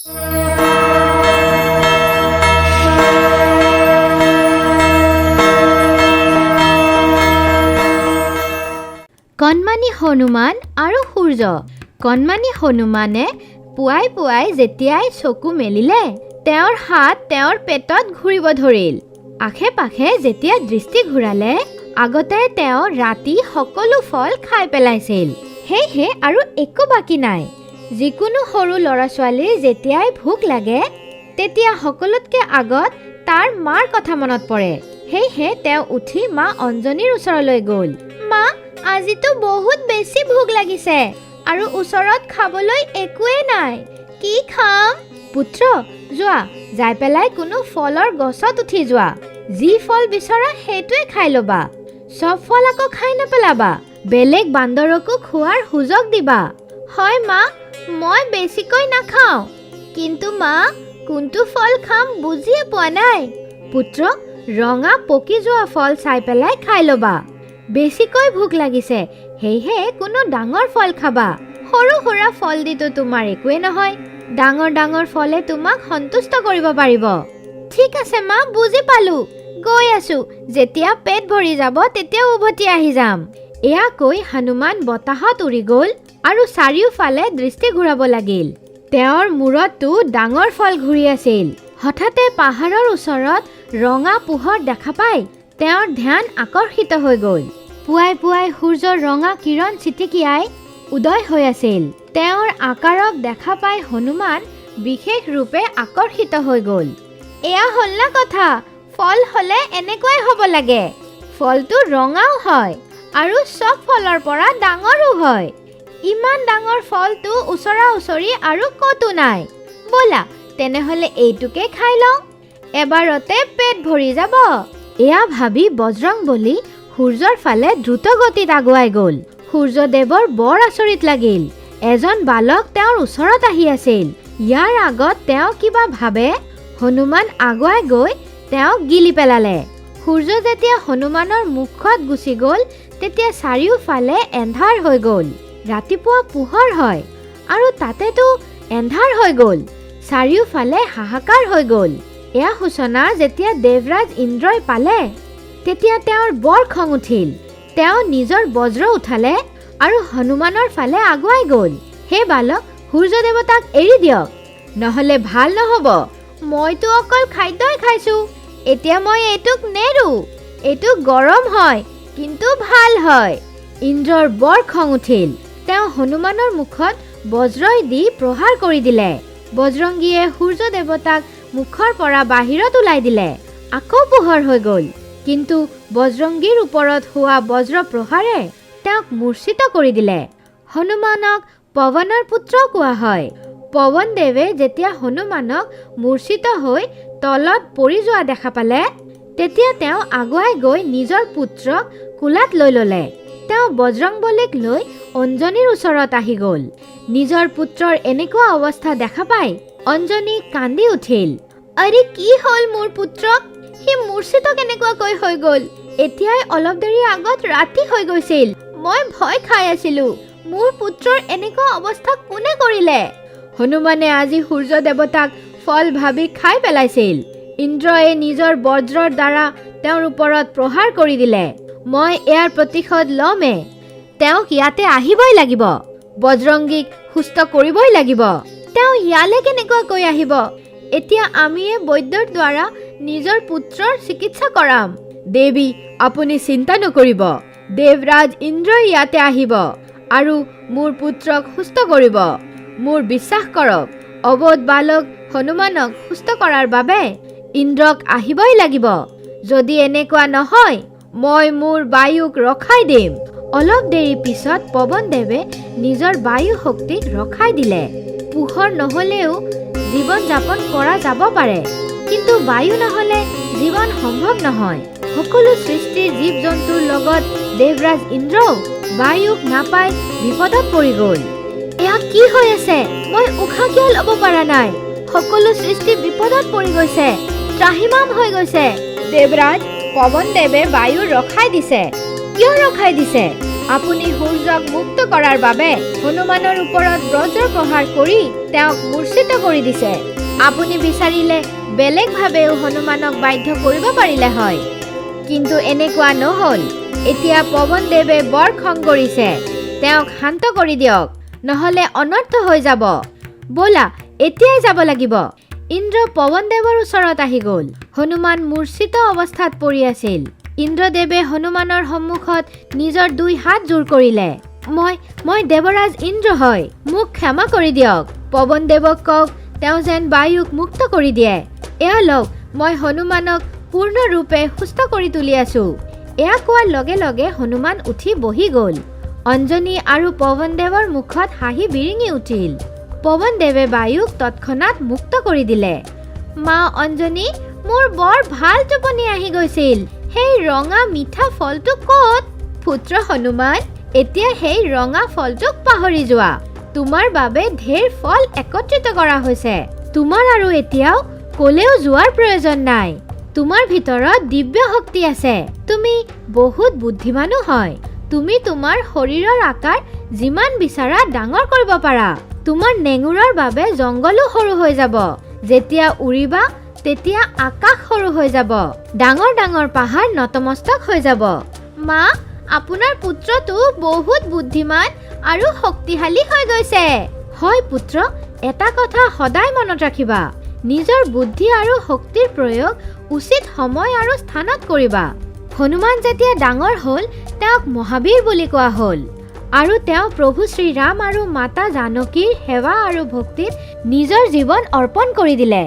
কণমানি হনুমান আৰু সূৰ্য। কণমানি হনুমানে পুৱাই পুৱাই যেতিয়াই চকু মেলিলে তেওঁৰ হাত তেওঁৰ পেটত ঘূৰিব ধৰিল। আশে পাশে যেতিয়া দৃষ্টি ঘূৰালে আগতে তেওঁ ৰাতি সকলো ফল খাই পেলাইছিল। সেয়েহে আৰু একো বাকী নাই। যিকোনো সৰু ল'ৰা ছোৱালীৰ যেতিয়াই ভোক লাগে তেতিয়া সকলোতকৈ আগত তাৰ মাৰ কথা মনত পৰে। সেয়েহে তেওঁ উঠি মা অঞ্জনীৰ ওচৰলৈ গ'ল। মা, আজিতো বহুত বেছি ভোক লাগিছে আৰু ওচৰত খাবলৈ একোৱেই নাই। কি খাম? পুত্ৰ, যোৱা যাই পেলাই কোনো ফলৰ গছত উঠি যোৱা। যি ফল বিচৰা সেইটোৱে খাই ল'বা। চব ফল আকৌ খাই নেপেলাবা। বেলেগ বান্দৰকো খোৱাৰ সুযোগ দিবা। হয় মা, মই বেছিকৈ নাখাওঁ। কিন্তু মা, কোনটো ফল খাম বুজিয়ে পোৱা নাই। পুত্ৰ, ৰঙা পকি যোৱা ফল চাই পেলাই খাই ল'বা। বেছিকৈ ভোক লাগিছে, সেয়েহে কোনো ডাঙৰ ফল খাবা। সৰু সুৰা ফল দিতো তোমাৰ একোৱে নহয়। ডাঙৰ ডাঙৰ ফলে তোমাক সন্তুষ্ট কৰিব পাৰিব। ঠিক আছে মা, বুজি পালো। গৈ আছো। যেতিয়া পেট ভৰি যাব তেতিয়া উভতি আহি যাম। এয়া কৈ হনুমান বতাহত উৰি গ'ল আৰু চাৰিওফালে দৃষ্টি ঘূৰাব লাগিল। তেওঁৰ মূৰতো ডাঙৰ ফল ঘূৰি আছিল। হঠাতে পাহাৰৰ ওচৰত ৰঙা পোহৰ দেখা পাই তেওঁৰ ধ্যান আকৰ্ষিত হৈ গ'ল। পুৱাই পুৱাই সূৰ্যৰ ৰঙা কিৰণ চিটিকিয়াই উদয় হৈ আছিল। তেওঁৰ আকাৰক দেখা পাই হনুমান বিশেষ ৰূপে আকৰ্ষিত হৈ গ'ল। এয়া হ'ল না কথা, ফল হ'লে এনেকুৱাই হ'ব লাগে। ফলটো ৰঙাও হয় আৰু চব ফলৰ পৰা ডাঙৰো হয়। ইমান ডাঙৰ ফলটো ওচৰা ওচৰি আৰু ক'তো নাই। ব'লা তেনেহ'লে এইটোকে খাই লওঁ, এবাৰতে পেট ভৰি যাব। এয়া ভাবি বজৰংবলী সূৰ্যৰ ফালে দ্ৰুত গতিত আগুৱাই গ'ল। সূৰ্যদেৱৰ বৰ আচৰিত লাগিল। এজন বালক তেওঁৰ ওচৰত আহি আছিল। ইয়াৰ আগত তেওঁ কিবা ভাবে হনুমান আগুৱাই গৈ তেওঁক গিলি পেলালে। সূৰ্য যেতিয়া হনুমানৰ মুখত গুচি গ'ল তেতিয়া চাৰিওফালে এন্ধাৰ হৈ গ'ল। ৰাতিপুৱা পোহৰ হয় আৰু তাতেতো এন্ধাৰ হৈ গ'ল। চাৰিওফালে হাহাকাৰ হৈ গ'ল। এয়া সূচনা যেতিয়া দেৱৰাজ ইন্দ্ৰই পালে তেতিয়া তেওঁৰ বৰ খং উঠিল। তেওঁ নিজৰ বজ্ৰ উঠালে আৰু হনুমানৰ ফালে আগুৱাই গ'ল। হে বালক, সূৰ্য দেৱতাক এৰি দিয়ক, নহ'লে ভাল নহ'ব। মইতো অকল খাদ্যই খাইছো, এতিয়া মই এইটোক নেৰো। এইটো গৰম হয় কিন্তু ভাল হয়। ইন্দ্ৰৰ বৰ খং উঠিল। তেওঁ হনুমানৰ মুখত বজ্ৰই দি প্ৰহাৰ কৰি দিলে। বজৰংগীয়ে সূৰ্য দেৱতাক মুখৰ পৰা বাহিৰত ওলাই দিলে। আকৌ পোহৰ হৈ গ'ল। কিন্তু বজৰংগীৰ ওপৰত হোৱা বজ্ৰ প্ৰহাৰে তেওঁক মূৰ্ছিত কৰি দিলে। হনুমানক পৱনৰ পুত্ৰ কোৱা হয়। পৱনদেৱে যেতিয়া হনুমানক মূৰ্ছিত হৈ তলত পৰি যোৱা দেখা পালে তেতিয়া তেওঁ আগুৱাই গৈ নিজৰ পুত্ৰক কোলাত লৈ ল'লে। তেওঁ বজৰংবলীক লৈ অঞ্জনীৰ ওচৰত আহি গ'ল। নিজৰ পুত্ৰৰ এনেকুৱা অৱস্থা দেখা পাই অঞ্জনী কান্দি উঠিল। আৰে কি হ'ল মোৰ পুত্ৰক? সি মূৰ্ছিত কেনেকুৱাকৈ হৈ গ'ল? এতিয়াই অলপ দেৰি আগত ৰাতি হৈ গৈছিল। মই ভয় খাই আছিলো। মোৰ পুত্ৰৰ এনেকুৱা অৱস্থা কোনে কৰিলে? হনুমানে আজি সূৰ্য দেৱতাক ফল ভাবি খাই পেলাইছিল। ইন্দ্ৰয়ে নিজৰ বজ্ৰৰ দ্বাৰা তেওঁৰ ওপৰত প্ৰহাৰ কৰি দিলে। মই ইয়াৰ প্ৰতিশোধ ল'মে। তেওঁক ইয়াতে আহিবই লাগিব। বজৰংগীক সুস্থ কৰিবই লাগিব। তেওঁ ইয়ালে কেনেকুৱাকৈ আহিব? এতিয়া আমিয়ে বৈদ্যৰ দ্বাৰা নিজৰ পুত্ৰৰ চিকিৎসা কৰাম। দেৱী, আপুনি চিন্তা নকৰিব। দেৱৰাজ ইন্দ্ৰই ইয়াতে আহিব আৰু মোৰ পুত্ৰক সুস্থ কৰিব। মোৰ বিশ্বাস কৰক, অবোধ বালক হনুমানক সুস্থ কৰাৰ বাবে ইন্দ্ৰক আহিবই লাগিব। যদি এনেকুৱা নহয় মই মোৰ বায়ুক ৰখাই দিম। অলপ দেৰি পিছত পৱনদেৱে নিজৰ বায়ু শক্তিক ৰখাই দিলে। পোহৰ নহ'লেও জীৱন যাপন কৰা যাব পাৰে, কিন্তু বায়ু নহ'লে জীৱন সম্ভৱ নহয়। সকলো সৃষ্টিৰ জীৱ জন্তুৰ লগত দেৱৰাজ ইন্দ্ৰও বায়ুক নাপাই বিপদত পৰি গ'ল। এয়া কি হৈ আছে? মই উশাহ কিয় ল'ব পৰা নাই? সকলো সৃষ্টি বিপদত পৰি গৈছে, ত্ৰাহিমাম হৈ গৈছে। দেৱৰাজ, পৱনদেৱে বায়ু ৰখাই দিছে। কিয় ৰখাই দিছে? আপুনি সূৰ্যক মুক্ত কৰাৰ বাবে হনুমানৰ ওপৰত বজ্ৰ প্ৰহাৰ কৰি তেওঁক মূৰ্ছিত কৰি দিছে। আপুনি বিচাৰিলে বেলেগভাৱেও হনুমানক বাধ্য কৰিব পাৰিলে হয়, কিন্তু এনেকুৱা নহ'ল। এতিয়া পৱনদেৱে বৰ খং কৰিছে। তেওঁক শান্ত কৰি দিয়ক, নহ'লে অনৰ্থ হৈ যাব। ব'লা, এতিয়াই যাব লাগিব। ইন্দ্ৰ পৱনদেৱৰ ওচৰত আহি গ'ল। হনুমান মূৰ্ছিত অৱস্থাত পৰি আছিল। ইন্দ্ৰদেৱে হনুমানৰ সন্মুখত নিজৰ 2 হাত জোৰ কৰিলে। মই দেৱৰাজ ইন্দ্ৰ হয়, মোক ক্ষমা কৰি দিয়ক। পৱনদেৱক কওক তেওঁ যেন বায়ুক মুক্ত কৰি দিয়ে। এয়া লওক, মই হনুমানক পূৰ্ণৰূপে সুস্থ কৰি তুলি আছো। এয়া কোৱাৰ লগে লগে হনুমান উঠি বহি গ'ল। অঞ্জনী আৰু পৱনদেৱৰ মুখত হাঁহি বিৰিঙি উঠিল। পৱনদেৱে বায়ুক তৎক্ষণাত মুক্ত কৰি দিলে। মা অঞ্জনী, মোৰ বৰ ভাল টোপনি আহি গৈছিল। সেই ৰঙা মিঠা ফলটো ক'ত? পুত্ৰ হনুমান, এতিয়া সেই ৰঙা ফলটোক পাহৰি যোৱা। তোমাৰ বাবে ঢেৰ ফল একত্ৰিত কৰা হৈছে। তোমাৰ আৰু এতিয়াও ক'লেও যোৱাৰ প্ৰয়োজন নাই। তোমাৰ ভিতৰত দিব্য শক্তি আছে। তুমি বহুত বুদ্ধিমানো হয়। তুমি তোমাৰ শৰীৰৰ আকাৰ যিমান বিচাৰা ডাঙৰ কৰিব পাৰা। তোমাৰ নেঙুৰৰ বাবে জংঘলো সৰু হৈ যাব। যেতিয়া উৰিবা তেতিয়া আকাশ সৰু হৈ যাব। ডাঙৰ ডাঙৰ পাহাৰ নতমস্তক হৈ যাব। মা, আপোনাৰ পুত্ৰটো বহুত বুদ্ধিমান আৰু শক্তিশালী হৈ গৈছে। হয় পুত্ৰ, এটা কথা সদায় মনত ৰাখিবা। নিজৰ বুদ্ধি আৰু শক্তিৰ প্ৰয়োগ উচিত সময় আৰু স্থানত কৰিবা। হনুমান যেতিয়া ডাঙৰ হ'ল তেওঁক মহাবীৰ বুলি কোৱা হ'ল আৰু তেওঁ প্ৰভু শ্ৰীৰাম আৰু মাতা জানকীৰ সেৱা আৰু ভক্তিত নিজৰ জীৱন অৰ্পণ কৰি দিলে।